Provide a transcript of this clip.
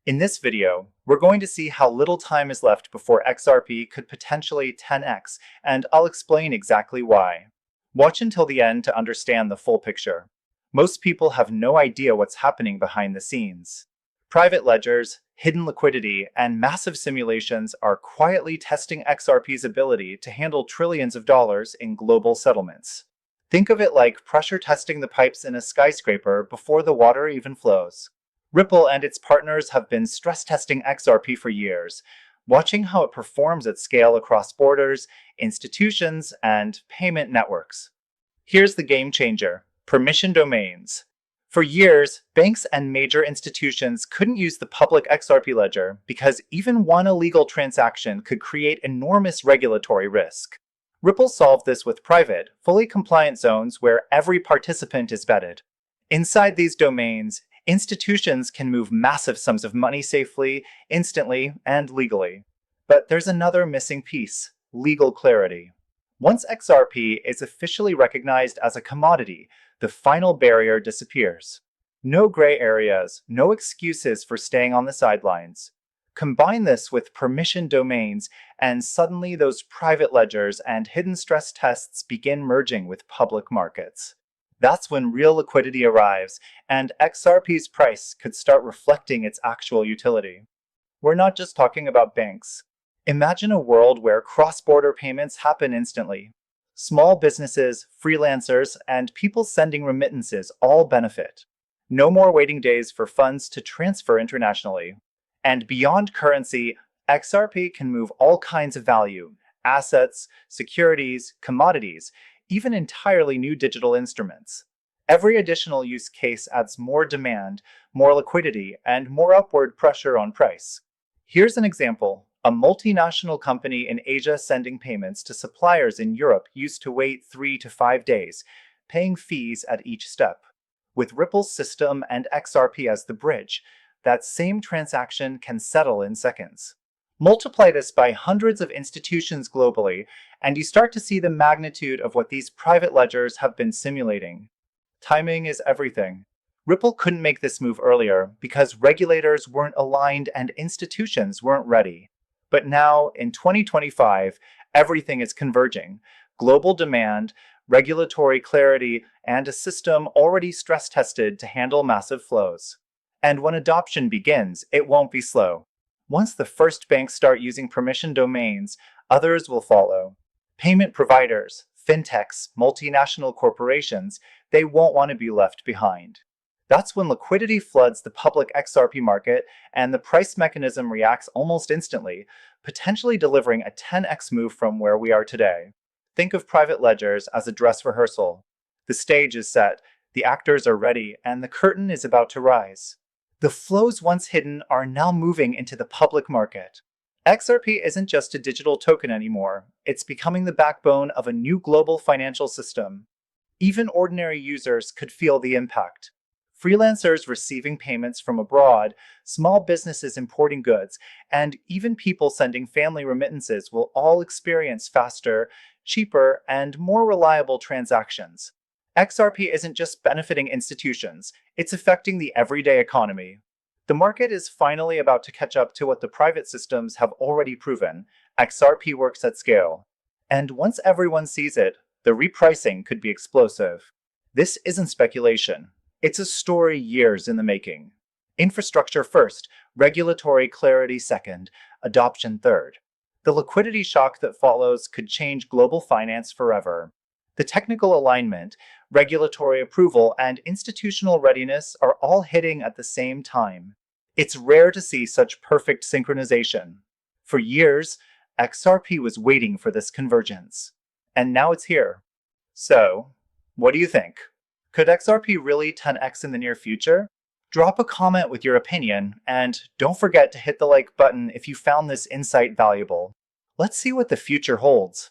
In this video, we're going to see how little time is left before XRP could potentially 10x, and I'll explain exactly why. Watch until the end to understand the full picture. Most people have no idea what's happening behind the scenes. Private ledgers, hidden liquidity, and massive simulations are quietly testing XRP's ability to handle trillions of dollars in global settlements. Think of it like pressure testing the pipes in a skyscraper before the water even flows. Ripple and its partners have been stress testing XRP for years, watching how it performs at scale across borders, institutions, and payment networks. Here's the game changer: permission domains. For years, banks and major institutions couldn't use the public XRP ledger because even one illegal transaction could create enormous regulatory risk. Ripple solved this with private, fully compliant zones where every participant is vetted. Inside these domains, institutions can move massive sums of money safely, instantly, and legally. But there's another missing piece: legal clarity. Once XRP is officially recognized as a commodity, the final barrier disappears. No gray areas, no excuses for staying on the sidelines. Combine this with permission domains, and suddenly those private ledgers and hidden stress tests begin merging with public markets. That's when real liquidity arrives, and XRP's price could start reflecting its actual utility. We're not just talking about banks. Imagine a world where cross-border payments happen instantly. Small businesses, freelancers, and people sending remittances all benefit. No more waiting days for funds to transfer internationally. And beyond currency, XRP can move all kinds of value: assets, securities, commodities, even entirely new digital instruments. Every additional use case adds more demand, more liquidity, and more upward pressure on price. Here's an example. A multinational company in Asia sending payments to suppliers in Europe used to wait 3 to 5 days, paying fees at each step. With Ripple's system and XRP as the bridge, that same transaction can settle in seconds. Multiply this by hundreds of institutions globally, and you start to see the magnitude of what these private ledgers have been simulating. Timing is everything. Ripple couldn't make this move earlier because regulators weren't aligned and institutions weren't ready. But now, in 2025, everything is converging: global demand, regulatory clarity, and a system already stress-tested to handle massive flows. And when adoption begins, it won't be slow. Once the first banks start using permission domains, others will follow. Payment providers, fintechs, multinational corporations, they won't want to be left behind. That's when liquidity floods the public XRP market and the price mechanism reacts almost instantly, potentially delivering a 10x move from where we are today. Think of private ledgers as a dress rehearsal. The stage is set, the actors are ready, and the curtain is about to rise. The flows once hidden are now moving into the public market. XRP isn't just a digital token anymore. It's becoming the backbone of a new global financial system. Even ordinary users could feel the impact. Freelancers receiving payments from abroad, small businesses importing goods, and even people sending family remittances will all experience faster, cheaper, and more reliable transactions. XRP isn't just benefiting institutions, it's affecting the everyday economy. The market is finally about to catch up to what the private systems have already proven: XRP works at scale. And once everyone sees it, the repricing could be explosive. This isn't speculation. It's a story years in the making. Infrastructure first, regulatory clarity second, adoption third. The liquidity shock that follows could change global finance forever. The technical alignment, regulatory approval, and institutional readiness are all hitting at the same time. It's rare to see such perfect synchronization. For years, XRP was waiting for this convergence. And now it's here. So, what do you think? Could XRP really 10x in the near future? Drop a comment with your opinion, and don't forget to hit the like button if you found this insight valuable. Let's see what the future holds.